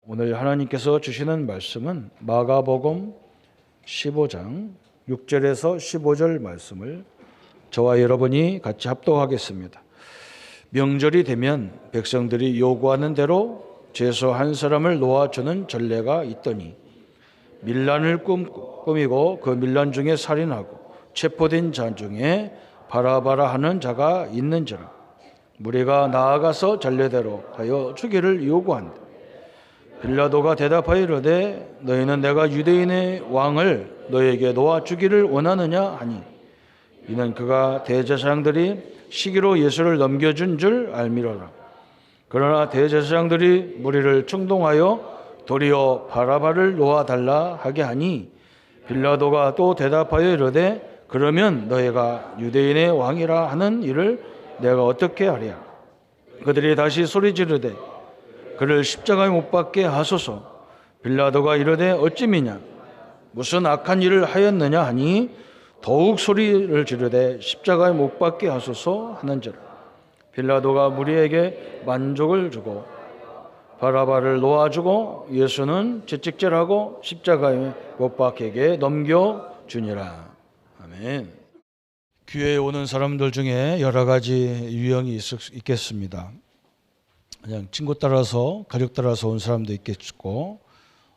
오늘 하나님께서 주시는 말씀은 마가복음 15장 6절에서 15절 말씀을 저와 여러분이 같이 합독하겠습니다. 명절이 되면 백성들이 요구하는 대로 죄수 한 사람을 놓아주는 전례가 있더니 밀란을 꾸미고 그 밀란 중에 살인하고 체포된 자 중에 바라바라 하는 자가 있는지라. 무리가 나아가서 전례대로 하여 주기를 요구한다. 빌라도가 대답하여 이르되 너희는 내가 유대인의 왕을 너희에게 놓아주기를 원하느냐 하니 이는 그가 대제사장들이 시기로 예수를 넘겨준 줄 알미로라. 그러나 대제사장들이 무리를 충동하여 도리어 바라바를 놓아달라 하게 하니 빌라도가 또 대답하여 이르되 그러면 너희가 유대인의 왕이라 하는 일을 내가 어떻게 하랴. 그들이 다시 소리 지르되 그를 십자가에 못 박게 하소서. 빌라도가 이르되 어찌미냐 무슨 악한 일을 하였느냐 하니 더욱 소리를 지르되 십자가에 못 박게 하소서 하는지라. 빌라도가 무리에게 만족을 주고 바라바를 놓아주고 예수는 채찍질하고 십자가에 못 박히게 넘겨주니라. 아멘. 교회에 오는 사람들 중에 여러 가지 유형이 있겠습니다. 그냥 친구 따라서 가족 따라서 온 사람도 있겠고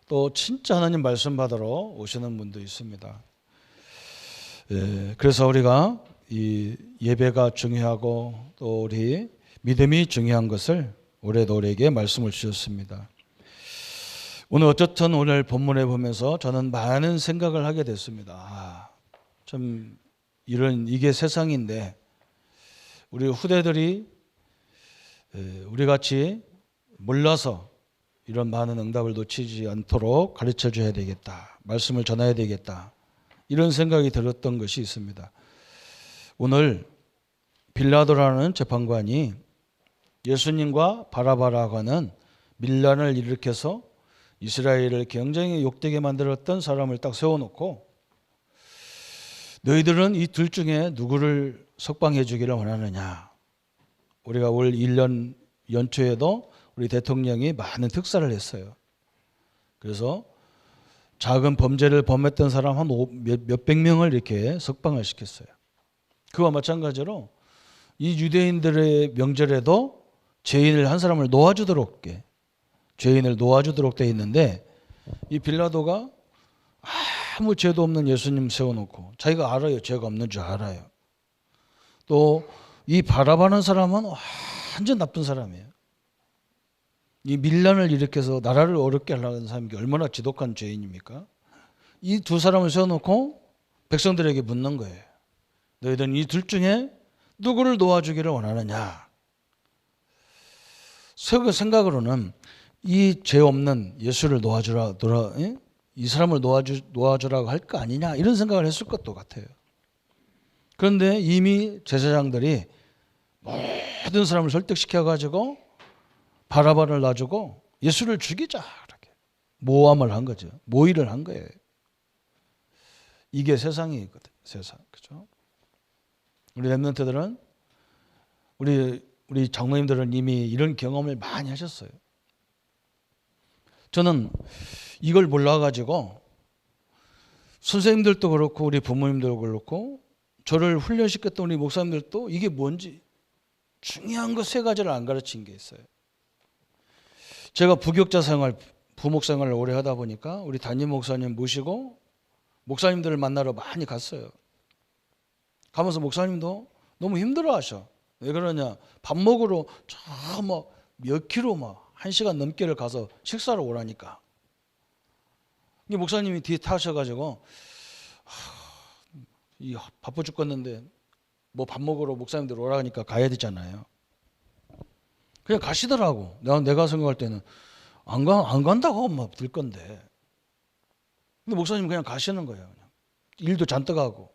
또 진짜 하나님 말씀 받으러 오시는 분도 있습니다. 그래서 우리가 이 예배가 중요하고 또 우리 믿음이 중요한 것을 올해도 우리에게 말씀을 주셨습니다. 오늘 어쨌든 오늘 본문에 보면서 저는 많은 생각을 하게 됐습니다. 참 이게 세상인데 우리 후대들이 우리 같이 몰라서 이런 많은 응답을 놓치지 않도록 가르쳐 줘야 되겠다. 말씀을 전해야 되겠다. 이런 생각이 들었던 것이 있습니다. 오늘 빌라도라는 재판관이 예수님과 바라바라가는 밀란을 일으켜서 이스라엘을 굉장히 욕되게 만들었던 사람을 딱 세워놓고 너희들은 이 둘 중에 누구를 석방해 주기를 원하느냐. 우리가 올 1년 연초에도 우리 대통령이 많은 특사를 했어요. 그래서 작은 범죄를 범했던 사람 한 몇백 명을 이렇게 석방을 시켰어요. 그와 마찬가지로 이 유대인들의 명절에도 죄인을 한 사람을 놓아주도록 돼 있는데 이 빌라도가 아무 죄도 없는 예수님 세워놓고 자기가 알아요. 죄가 없는 줄 알아요. 또 이 바라바는 사람은 완전 나쁜 사람이에요. 이 밀란을 일으켜서 나라를 어렵게 하려는 사람이 얼마나 지독한 죄인입니까? 이 두 사람을 세워놓고 백성들에게 묻는 거예요. 너희들은 이 둘 중에 누구를 놓아주기를 원하느냐? 생각으로는 이 죄 없는 예수를 이 사람을 놓아주라고 할 거 아니냐 이런 생각을 했을 것도 같아요. 그런데 이미 제사장들이 모든 사람을 설득시켜가지고 바라바를 놔주고 예수를 죽이자 이렇게 모함을 한 거죠. 모의를 한 거예요. 이게 세상이거든. 세상, 그렇죠? 우리 렘넌트들은 우리 장로님들은 이미 이런 경험을 많이 하셨어요. 저는 이걸 몰라가지고 선생님들도 그렇고 우리 부모님들도 그렇고 저를 훈련시켰던 우리 목사님들도 이게 뭔지 중요한 거 3가지를 안 가르친 게 있어요. 제가 부교육자 생활, 부목 생활을 오래 하다 보니까 우리 담임 목사님 모시고 목사님들을 만나러 많이 갔어요. 가면서 목사님도 너무 힘들어하셔. 왜 그러냐? 밥 먹으러 저 몇 킬로 1시간 넘게를 가서 식사를 오라니까. 이 목사님이 뒤에 타셔가지고 바빠 죽겠는데 뭐 밥 먹으러 목사님들 오라니까 가야 되잖아요. 그냥 가시더라고. 내가 생각할 때는 안 간다고 하면 될 건데. 근데 목사님 그냥 가시는 거예요. 그냥. 일도 잔뜩 하고.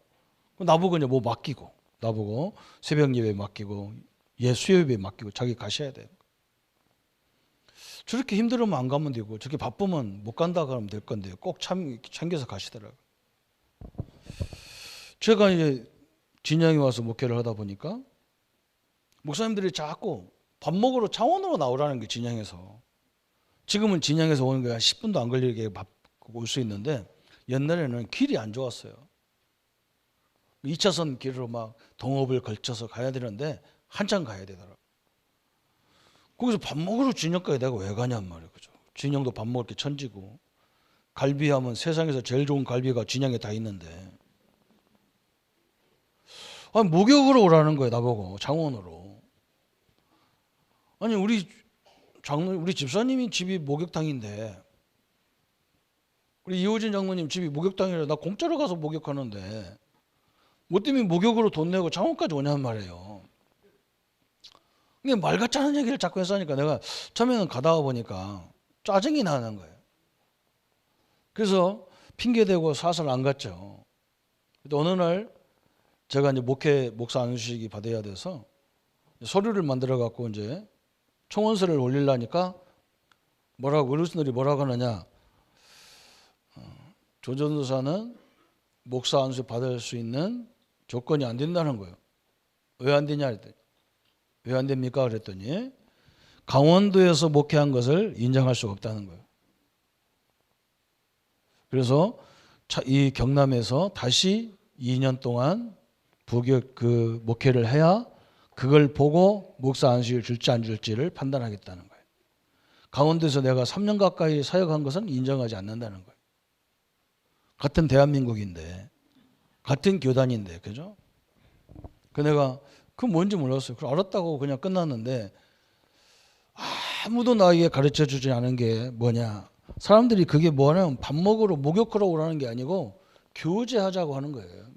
나보고 그냥 뭐 맡기고. 나보고 새벽 예배 맡기고 수요 예배 맡기고 자기 가셔야 돼. 저렇게 힘들으면 안 가면 되고 저렇게 바쁘면 못 간다 그러면 될 건데 꼭 챙겨서 가시더라고요. 제가 이제 진양에 와서 목회를 하다 보니까 목사님들이 자꾸 밥 먹으러 창원으로 나오라는 게 진양에서 지금은 진양에서 오는 게 10분도 안 걸리게 올 수 있는데 옛날에는 길이 안 좋았어요. 2차선 길로 막 동업을 걸쳐서 가야 되는데 한참 가야 되더라고요. 거기서 밥 먹으러 진영까지 내가 왜 가냔 말이에요. 그죠? 진영도 밥 먹을 게 천지고, 갈비하면 세상에서 제일 좋은 갈비가 진영에 다 있는데, 아니 목욕으로 오라는 거예요. 나보고 장원으로. 아니 우리 집사님이 집이 목욕탕인데, 우리 이호진 장로님 집이 목욕탕이라 나 공짜로 가서 목욕하는데 뭐 때문에 목욕으로 돈 내고 장원까지 오냐는 말이에요. 근데 말 같지 않은 얘기를 자꾸 했으니까 내가 처음에는 가다가 보니까 짜증이 나는 거예요. 그래서 핑계대고 사설 안 갔죠. 또 어느 날 제가 이제 목사 안수식이 받아야 돼서 서류를 만들어 갖고 이제 청원서를 올리려니까 어르신들이 뭐라고 하느냐, 조 전도사는 목사 안수 받을 수 있는 조건이 안 된다는 거예요. 왜 안 되냐 그랬더니, 왜 안 됩니까 그랬더니 강원도에서 목회한 것을 인정할 수가 없다는 거예요. 그래서 이 경남에서 다시 2년 동안 목회를 해야 그걸 보고 목사 안수를 줄지 안 줄지를 판단하겠다는 거예요. 강원도에서 내가 3년 가까이 사역한 것은 인정하지 않는다는 거예요. 같은 대한민국인데, 같은 교단인데, 그죠? 그 내가 그 뭔지 몰랐어요. 그걸 알았다고 그냥 끝났는데, 아무도 나에게 가르쳐 주지 않은 게 뭐냐, 사람들이 그게 뭐냐면 밥 먹으러 목욕하러 오라는 게 아니고 교제하자고 하는 거예요.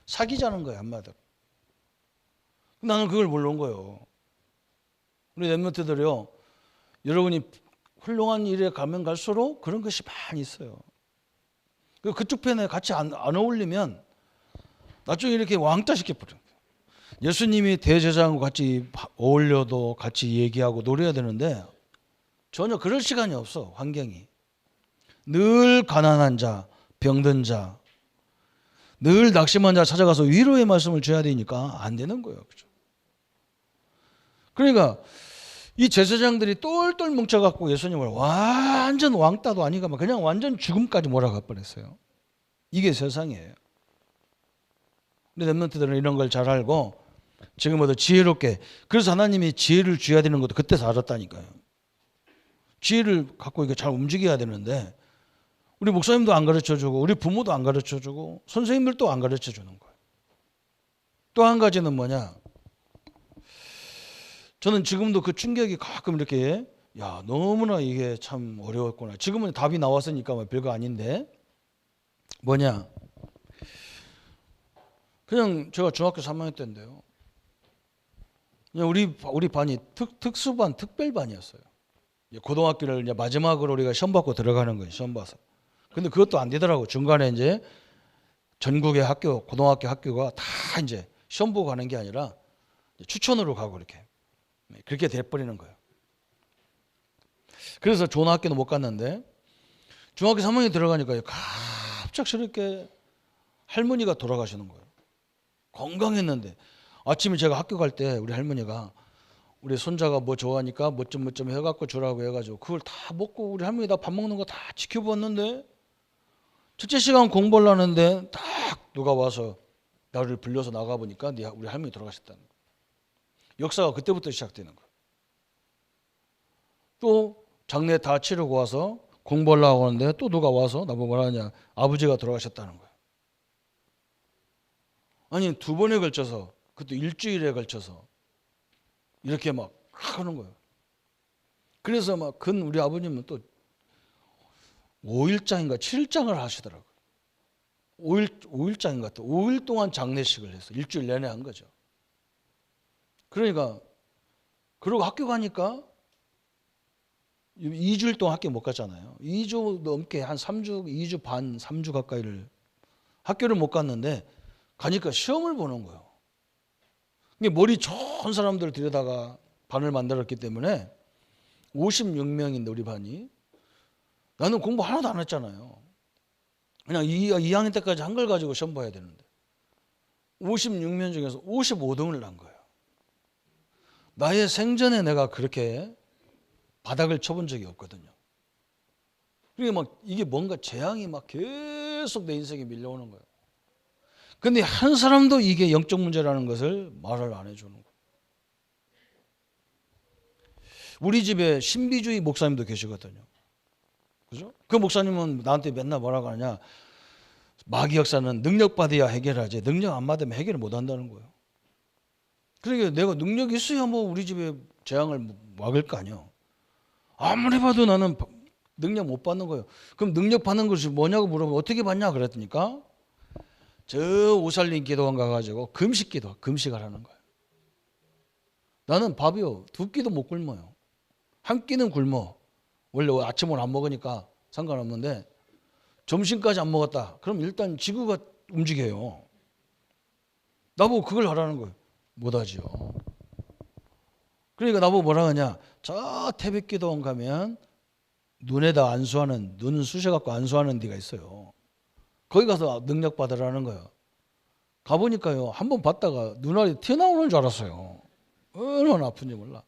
사귀자는 거예요, 한마디로. 나는 그걸 모르는 거예요. 우리 랩런트들이요, 여러분이 훌륭한 일에 가면 갈수록 그런 것이 많이 있어요. 그쪽 편에 같이 안 어울리면 나중에 이렇게 왕따 시켜버려요. 예수님이 대제사장과 같이 어울려도 같이 얘기하고 노래해야 되는데 전혀 그럴 시간이 없어. 환경이 늘 가난한 자, 병든 자, 늘 낙심한 자 찾아가서 위로의 말씀을 줘야 되니까 안 되는 거예요. 그렇죠? 그러니까 이 제사장들이 똘똘 뭉쳐갖고 예수님을 완전 왕따도 아니가 그냥 완전 죽음까지 몰아가 버렸어요. 이게 세상이에요. 근데 랩런트들은 이런 걸 잘 알고 지금부터 지혜롭게, 그래서 하나님이 지혜를 줘야 되는 것도 그때서 알았다니까요. 지혜를 갖고 이게 잘 움직여야 되는데 우리 목사님도 안 가르쳐주고 우리 부모도 안 가르쳐주고 선생님들도 안 가르쳐주는 거예요. 또 한 가지는 뭐냐, 저는 지금도 그 충격이 가끔 이렇게, 야 너무나 이게 참 어려웠구나. 지금은 답이 나왔으니까 뭐 별거 아닌데, 뭐냐, 그냥 제가 중학교 3학년 때인데요, 그냥 우리 반이 특수반 특별반이었어요. 고등학교를 이제 마지막으로 우리가 시험 받고 들어가는 거예요. 시험 봐서. 근데 그것도 안 되더라고. 중간에 이제 전국의 고등학교 학교가 다 이제 시험 보고 가는 게 아니라 추천으로 가고 그렇게 돼버리는 거예요. 그래서 좋은 학교는 못 갔는데 중학교 3학년 들어가니까 갑작스럽게 할머니가 돌아가시는 거예요. 건강했는데 아침에 제가 학교 갈 때 우리 할머니가 우리 손자가 뭐 좋아하니까 뭐 좀 해갖고 주라고 해가지고 그걸 다 먹고 우리 할머니 다 밥 먹는 거 다 지켜봤는데 첫째 시간 공부를 하는데 딱 누가 와서 나를 불려서 나가보니까 우리 할머니 돌아가셨다는 거예요. 역사가 그때부터 시작되는 거예요. 또 장례 다 치르고 와서 공부하려고 하는데 또 누가 와서 나보고 뭐라 하냐, 아버지가 돌아가셨다는 거예요. 아니 2번에 걸쳐서, 그것도 일주일에 걸쳐서 이렇게 막 하는 거예요. 그래서 막 우리 아버님은 또 5일장인가 7일장을 하시더라고요. 5일장인가 또 5일 동안 장례식을 해서 일주일 내내 한 거죠. 그러니까 그러고 학교 가니까 2주일 동안 학교 못 갔잖아요. 2주 넘게 한 3주, 2주 반, 3주 가까이를 학교를 못 갔는데 가니까 시험을 보는 거예요. 머리 좋은 사람들을 들여다가 반을 만들었기 때문에 56명인데 우리 반이, 나는 공부 하나도 안 했잖아요. 그냥 2학년 때까지 한 걸 가지고 시험 봐야 되는데 56명 중에서 55등을 난 거예요. 나의 생전에 내가 그렇게 바닥을 쳐본 적이 없거든요. 그러니까 막 이게 뭔가 재앙이 막 계속 내 인생에 밀려오는 거예요. 근데 한 사람도 이게 영적 문제라는 것을 말을 안 해주는 거예요. 우리 집에 신비주의 목사님도 계시거든요. 그죠? 그 목사님은 나한테 맨날 뭐라고 하냐. 마귀 역사는 능력받아야 해결하지. 능력 안 받으면 해결을 못 한다는 거예요. 그러니까 내가 능력이 있어야 뭐 우리 집에 재앙을 막을 거 아니야. 아무리 봐도 나는 능력 못 받는 거예요. 그럼 능력 받는 것이 뭐냐고 물어보면 어떻게 받냐 그랬더니까 저 오살림 기도원 가가지고 금식을 하는 거예요. 나는 밥이요 2끼도 못 굶어요. 한 끼는 굶어. 원래 아침을 안 먹으니까 상관없는데 점심까지 안 먹었다. 그럼 일단 지구가 움직여요. 나보고 그걸 하라는 거예요. 못하지요. 그러니까 나보고 뭐라 하냐. 저 태백기도원 가면 눈에다 안수하는, 눈 쑤셔갖고 안수하는 데가 있어요. 거기 가서 능력 받으라는 거예요. 가보니까요. 한번 봤다가 눈알이 튀어나오는 줄 알았어요. 얼마나 아픈지 몰라.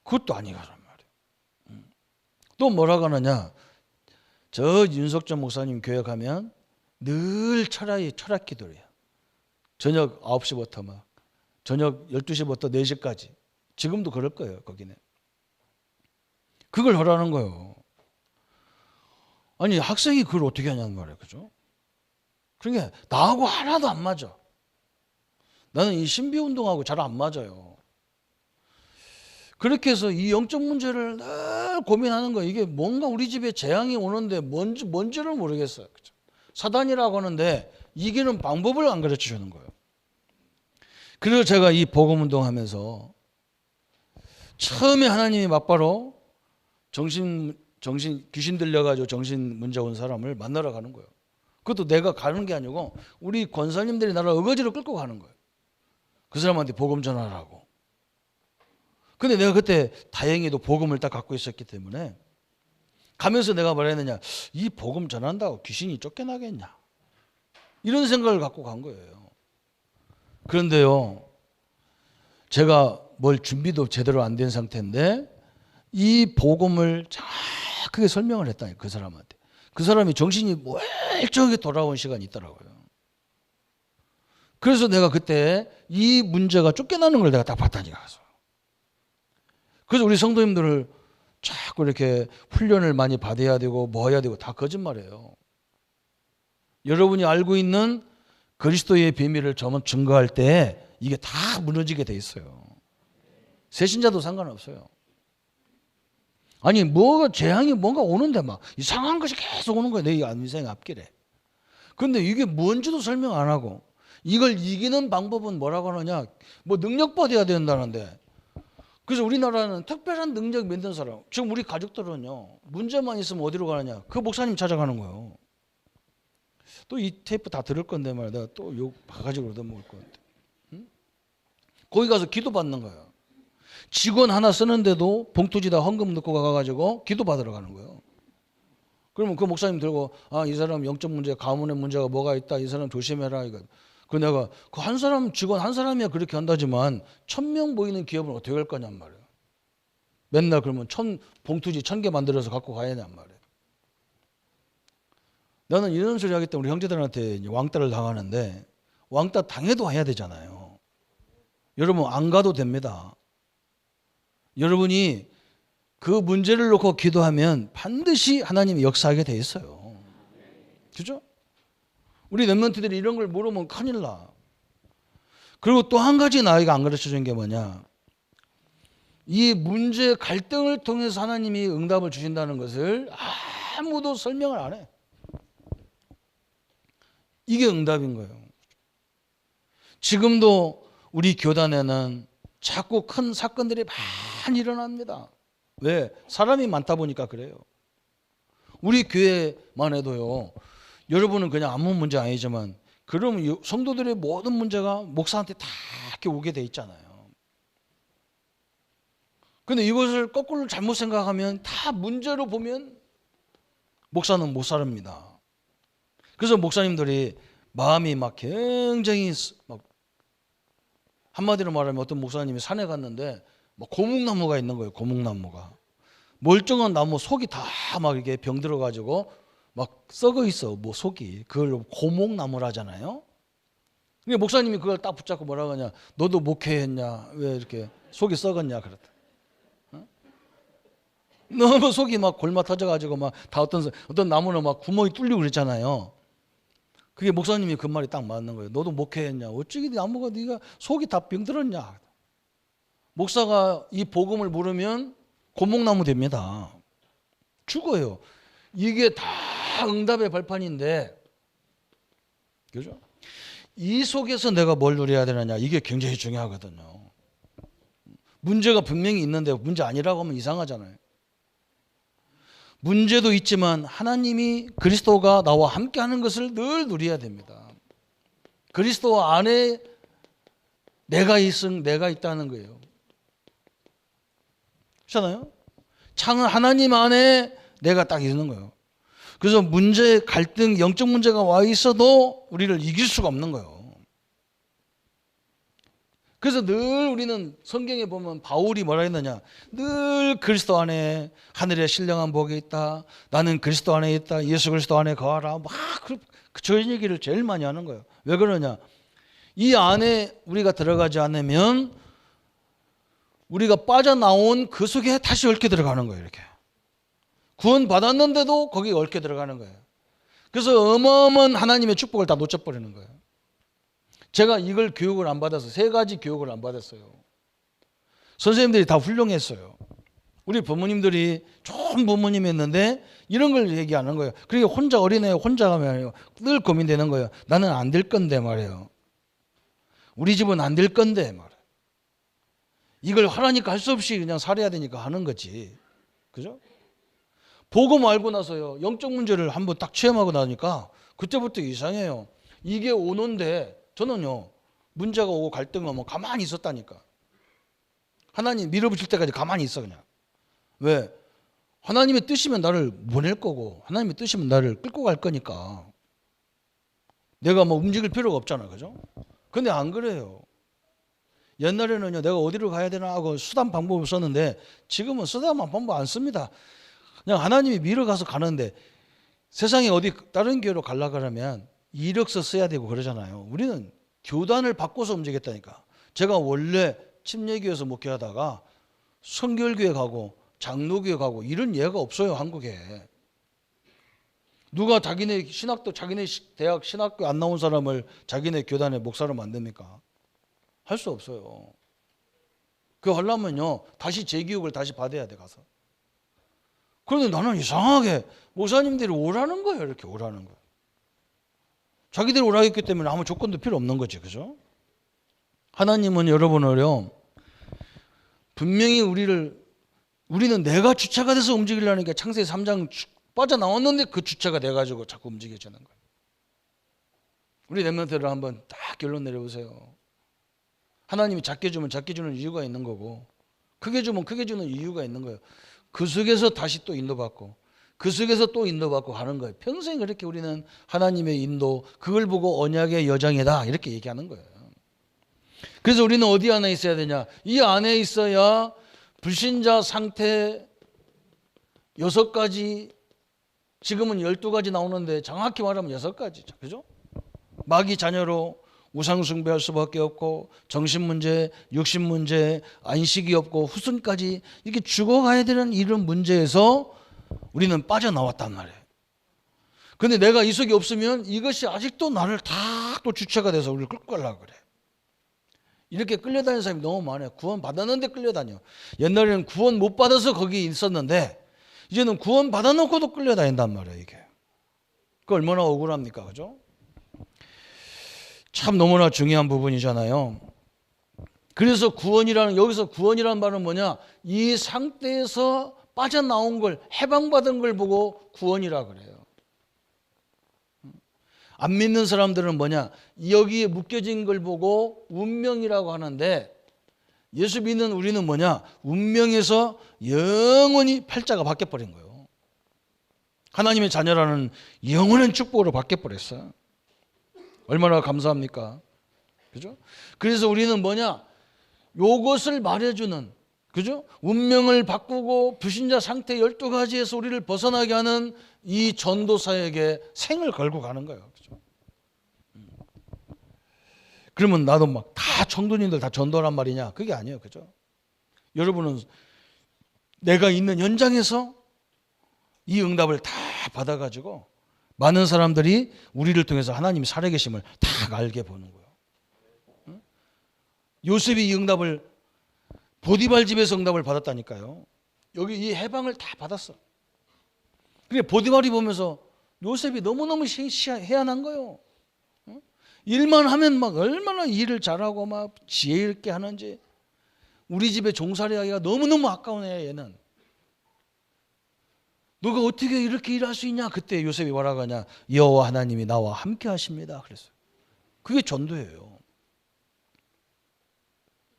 그것도 아니라는 말이에요. 또 뭐라고 하느냐. 저 윤석전 목사님 교회 가면 늘 철학 기도를 해요. 저녁 9시부터 막 저녁 12시부터 4시까지. 지금도 그럴 거예요. 거기는. 그걸 하라는 거예요. 아니 학생이 그걸 어떻게 하냐는 말이에요. 그죠? 그러니까 나하고 하나도 안 맞아. 나는 이 신비운동하고 잘 안 맞아요. 그렇게 해서 이 영적 문제를 늘 고민하는 거예요. 이게 뭔가 우리 집에 재앙이 오는데 뭔지를 모르겠어요. 그죠? 사단이라고 하는데 이기는 방법을 안 가르쳐 주는 거예요. 그래서 제가 이 복음운동 하면서 처음에 하나님이 막바로 귀신 들려가지고 정신 문제 온 사람을 만나러 가는 거예요. 그것도 내가 가는 게 아니고 우리 권사님들이 나를 어거지로 끌고 가는 거예요. 그 사람한테 복음 전하라고. 근데 내가 그때 다행히도 복음을 딱 갖고 있었기 때문에 가면서 내가 뭐라 했느냐. 이 복음 전한다고 귀신이 쫓겨나겠냐. 이런 생각을 갖고 간 거예요. 그런데요. 제가 뭘 준비도 제대로 안 된 상태인데 이 복음을 정확하게 설명을 했다니 그 사람한테. 그 사람이 정신이 멀쩡하게 돌아온 시간이 있더라고요. 그래서 내가 그때 이 문제가 쫓겨나는 걸 내가 딱 봤다니까. 그래서 우리 성도님들을 자꾸 이렇게 훈련을 많이 받아야 되고 뭐 해야 되고 다 거짓말이에요. 여러분이 알고 있는 그리스도의 비밀을 증거할 때 이게 다 무너지게 돼 있어요. 새신자도 상관없어요. 아니 뭐가 재앙이 뭔가 오는데 막 이상한 것이 계속 오는 거예요. 내 인생 앞길에. 그런데 이게 뭔지도 설명 안 하고 이걸 이기는 방법은 뭐라고 하느냐. 뭐 능력 받아야 된다는데. 그래서 우리나라는 특별한 능력 믿는 사람. 지금 우리 가족들은요. 문제만 있으면 어디로 가느냐. 그 목사님 찾아가는 거예요. 또 이 테이프 다 들을 건데 말이야. 내가 또 욕 바가지로 얻어먹을 건데. 응? 거기 가서 기도 받는 거예요. 직원 하나 쓰는데도 봉투지다 헌금 넣고 가가지고 기도 받으러 가는 거예요. 그러면 그 목사님 들고 이 사람 영적 문제, 가문의 문제가 뭐가 있다. 이 사람 조심해라. 이거. 그 내가 그 한 사람 직원 한 사람이야 그렇게 한다지만 1000명 모이는 기업은 어떻게 할 거냔 말이에요. 맨날 그러면 봉투지 1000개 만들어서 갖고 가야 하냔 말이에요. 나는 이런 소리 하기 때문에 우리 형제들한테 왕따를 당하는데 왕따 당해도 해야 되잖아요. 여러분 안 가도 됩니다. 여러분이 그 문제를 놓고 기도하면 반드시 하나님이 역사하게 돼 있어요. 그죠? 우리 랩런트들이 이런 걸 모르면 큰일 나. 그리고 또 한 가지 나에게 안 가르쳐 준 게 뭐냐. 이 문제 갈등을 통해서 하나님이 응답을 주신다는 것을 아무도 설명을 안 해. 이게 응답인 거예요. 지금도 우리 교단에는 자꾸 큰 사건들이 많이 일어납니다. 왜? 사람이 많다 보니까 그래요. 우리 교회만 해도요. 여러분은 그냥 아무 문제 아니지만 그러면 성도들의 모든 문제가 목사한테 다 이렇게 오게 돼 있잖아요. 그런데 이것을 거꾸로 잘못 생각하면 다 문제로 보면 목사는 못 살합니다. 그래서 목사님들이 마음이 막 굉장히 막 한마디로 말하면 어떤 목사님이 산에 갔는데 막 고목나무가 있는 거예요. 고목나무가. 멀쩡한 나무 속이 다 막 이렇게 병들어 가지고 막 썩어 있어. 뭐 속이. 그걸 고목나무라잖아요. 근데 목사님이 그걸 딱 붙잡고 뭐라고 하냐? 너도 목회했냐? 왜 이렇게 속이 썩었냐? 그랬다. 너무 속이 막 골마 터져가지고 막 다 어떤 나무는 막 구멍이 뚫리고 그랬잖아요. 그게 목사님이 그 말이 딱 맞는 거예요. 너도 목회했냐? 어찌 나무가 네가 속이 다 병들었냐? 목사가 이 복음을 모르면 고목나무 됩니다. 죽어요. 이게 다 응답의 발판인데, 그죠? 이 속에서 내가 뭘 누려야 되느냐? 이게 굉장히 중요하거든요. 문제가 분명히 있는데 문제 아니라고 하면 이상하잖아요. 문제도 있지만 하나님이 그리스도가 나와 함께하는 것을 늘 누려야 됩니다. 그리스도 안에 내가 있다는 거예요. 그렇잖아요? 창은 하나님 안에 내가 딱 있는 거예요. 그래서 문제, 갈등, 영적 문제가 와 있어도 우리를 이길 수가 없는 거예요. 그래서 늘 우리는 성경에 보면 바울이 뭐라 했느냐? 늘 그리스도 안에 하늘에 신령한 복이 있다. 나는 그리스도 안에 있다. 예수 그리스도 안에 거하라. 막 저 얘기를 제일 많이 하는 거예요. 왜 그러냐? 이 안에 우리가 들어가지 않으면 우리가 빠져나온 그 속에 다시 얽혀 들어가는 거예요. 이렇게. 구원 받았는데도 거기에 얽혀 들어가는 거예요. 그래서 어마어마한 하나님의 축복을 다 놓쳐버리는 거예요. 제가 이걸 교육을 안 받아서 3가지 교육을 안 받았어요. 선생님들이 다 훌륭했어요. 우리 부모님들이 좋은 부모님이었는데 이런 걸 얘기하는 거예요. 그러니까 혼자 어린애 혼자 가면 늘 고민되는 거예요. 나는 안 될 건데 말이에요. 우리 집은 안 될 건데 말이에요. 이걸 하라니까 할 수 없이 그냥 살아야 되니까 하는 거지. 그죠? 복음 알고 나서요. 영적 문제를 한번 딱 체험하고 나니까 그때부터 이상해요. 이게 오는데 저는요. 문제가 오고 갈등이 오면 가만히 있었다니까. 하나님 밀어붙일 때까지 가만히 있어 그냥. 왜? 하나님의 뜻이면 나를 보낼 거고 하나님의 뜻이면 나를 끌고 갈 거니까. 내가 뭐 움직일 필요가 없잖아. 그죠? 근데 안 그래요. 옛날에는요. 내가 어디로 가야 되나 하고 수단 방법을 썼는데 지금은 수단 방법 안 씁니다. 그냥 하나님이 밀어가서 가는데 세상에 어디 다른 교회로 가려고 그러면 이력서 써야 되고 그러잖아요. 우리는 교단을 바꿔서 움직였다니까. 제가 원래 침례교회에서 목회하다가 성결교회 가고 장로교회 가고 이런 예가 없어요. 한국에. 누가 자기네 신학도 자기네 대학 신학교 안 나온 사람을 자기네 교단의 목사로 만듭니까? 할 수 없어요. 그거 하려면요. 다시 재교육을 다시 받아야 돼 가서. 그런데 나는 이상하게 목사님들이 오라는 거예요. 이렇게 오라는 거예요. 자기들이 오라고 했기 때문에 아무 조건도 필요 없는 거지. 그죠? 하나님은 여러분을요. 분명히 우리는 내가 주체가 돼서 움직이려니까 창세기 3장 빠져나왔는데 그 주체가 돼가지고 자꾸 움직여지는 거예요. 우리 렘넌트를 한번 딱 결론 내려보세요. 하나님이 작게 주면 작게 주는 이유가 있는 거고 크게 주면 크게 주는 이유가 있는 거예요. 그 속에서 다시 또 인도받고 그 속에서 또 인도받고 가는 거예요. 평생 그렇게 우리는 하나님의 인도 그걸 보고 언약의 여정이다 이렇게 얘기하는 거예요. 그래서 우리는 어디 안에 있어야 되냐? 이 안에 있어야 불신자 상태 6가지 지금은 12가지 나오는데 정확히 말하면 6가지죠. 그죠? 마귀 자녀로 우상 숭배할 수밖에 없고 정신문제, 육신문제, 안식이 없고 후손까지 이렇게 죽어가야 되는 이런 문제에서 우리는 빠져나왔단 말이에요. 그런데 내가 이 속에 없으면 이것이 아직도 나를 다 또 주체가 돼서 우리를 끌고 가려고 그래. 이렇게 끌려다니는 사람이 너무 많아요. 구원 받았는데 끌려다녀. 옛날에는 구원 못 받아서 거기 있었는데 이제는 구원 받아놓고도 끌려다닌단 말이에요. 이게. 그 얼마나 억울합니까? 그죠? 참 너무나 중요한 부분이잖아요. 그래서 여기서 구원이라는 말은 뭐냐? 이 상태에서 빠져나온 걸 해방받은 걸 보고 구원이라 그래요. 안 믿는 사람들은 뭐냐? 여기에 묶여진 걸 보고 운명이라고 하는데 예수 믿는 우리는 뭐냐? 운명에서 영원히 팔자가 바뀌어버린 거예요. 하나님의 자녀라는 영원한 축복으로 바뀌어버렸어요. 얼마나 감사합니까? 그죠? 그래서 우리는 뭐냐? 요것을 말해주는 그죠? 운명을 바꾸고 불신자 상태 12가지에서 우리를 벗어나게 하는 이 전도사에게 생을 걸고 가는 거예요. 그죠? 그러면 나도 막 다 청도님들 다 전도란 말이냐? 그게 아니에요. 그죠? 여러분은 내가 있는 현장에서 이 응답을 다 받아가지고 많은 사람들이 우리를 통해서 하나님이 살아계심을 다 알게 보는 거예요. 응? 요셉이 이 응답을 보디발 집에서 응답을 받았다니까요. 여기 이 해방을 다 받았어. 그래 보디발이 보면서 요셉이 너무너무 해안한 거예요. 응? 일만 하면 막 얼마나 일을 잘하고 막 지혜 있게 하는지. 우리 집에 종살이 하기가 너무너무 아까운 애야 얘는. 너가 어떻게 이렇게 일할 수 있냐? 그때 요셉이 뭐라고 하냐? 여호와 하나님이 나와 함께 하십니다. 그랬어요. 그게 전도예요.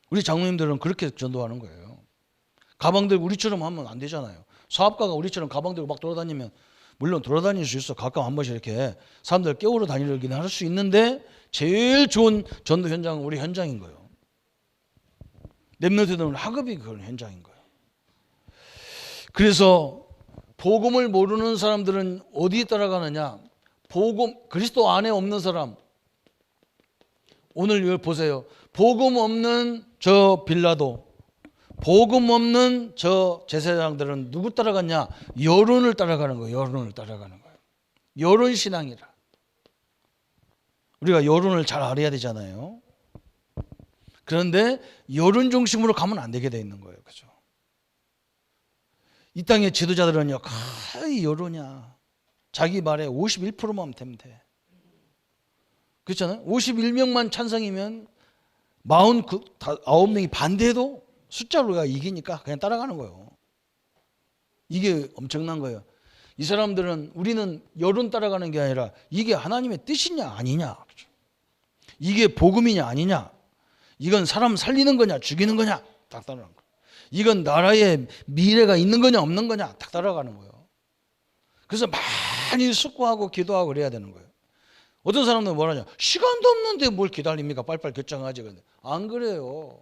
우리 장로님들은 그렇게 전도하는 거예요. 가방 들고 우리처럼 하면 안 되잖아요. 사업가가 우리처럼 가방 들고 막 돌아다니면 물론 돌아다닐 수 있어. 가끔 한 번씩 이렇게 사람들 깨우러 다니긴 할 수 있는데 제일 좋은 전도 현장은 우리 현장인 거예요. 랩런트들은 학업이 그런 현장인 거예요. 그래서 복음을 모르는 사람들은 어디에 따라가느냐? 복음 그리스도 안에 없는 사람. 오늘 이걸 보세요. 복음 없는 저 빌라도, 복음 없는 저 제사장들은 누구 따라갔냐? 여론을 따라가는 거예요. 여론을 따라가는 거예요. 여론 신앙이라. 우리가 여론을 잘 알아야 되잖아요. 그런데 여론 중심으로 가면 안 되게 돼 있는 거예요. 그죠? 이 땅의 지도자들은요, 거의 여론이야. 자기 말에 51%만 되면 돼. 그렇잖아요? 51명만 찬성이면 49명이 반대해도 숫자로가 이기니까 그냥 따라가는 거예요. 이게 엄청난 거예요. 이 사람들은 우리는 여론 따라가는 게 아니라 이게 하나님의 뜻이냐 아니냐. 그렇죠? 이게 복음이냐 아니냐. 이건 사람 살리는 거냐 죽이는 거냐 딱 따라가는 거예요. 이건 나라의 미래가 있는 거냐 없는 거냐 딱 따라가는 거예요. 그래서 많이 숙고하고 기도하고 그래야 되는 거예요. 어떤 사람들은 뭐라냐, 시간도 없는데 뭘 기다립니까? 빨리빨리 결정하지. 근데 안 그래요.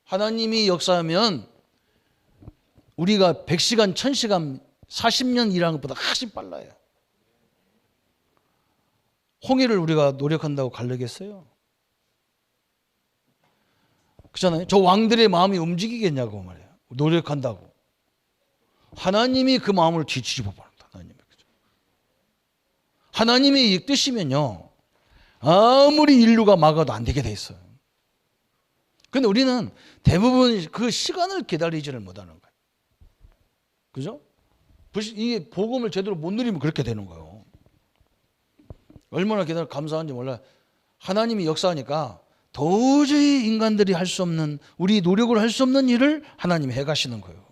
하나님이 역사하면 우리가 100시간 1000시간 40년 일하는 것보다 훨씬 빨라요. 홍해를 우리가 노력한다고 가르겠어요? 그렇잖아요. 저 왕들의 마음이 움직이겠냐고 말이에요. 노력한다고. 하나님이 그 마음을 뒤집어 버립니다. 하나님의 이 뜻이면요, 아무리 인류가 막아도 안 되게 돼 있어요. 그런데 우리는 대부분 그 시간을 기다리지를 못하는 거예요. 그죠? 이게 복음을 제대로 못 누리면 그렇게 되는 거예요. 얼마나 감사한지 몰라요. 하나님이 역사하니까 도저히 인간들이 할 수 없는, 우리 노력을 할 수 없는 일을 하나님이 해가시는 거예요.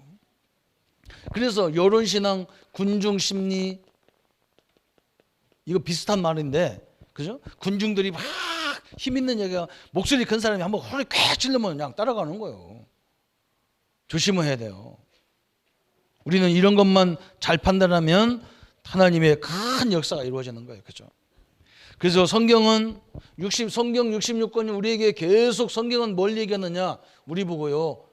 그래서 여론신앙, 군중심리, 이거 비슷한 말인데, 그죠? 군중들이 막 힘 있는 얘기가, 목소리 큰 사람이 한번 허리 꽉 찔러면 그냥 따라가는 거예요. 조심해야 돼요. 우리는 이런 것만 잘 판단하면 하나님의 큰 역사가 이루어지는 거예요. 그죠? 그래서 성경 66권이 우리에게 계속 성경은 뭘 얘기하느냐? 우리 보고요,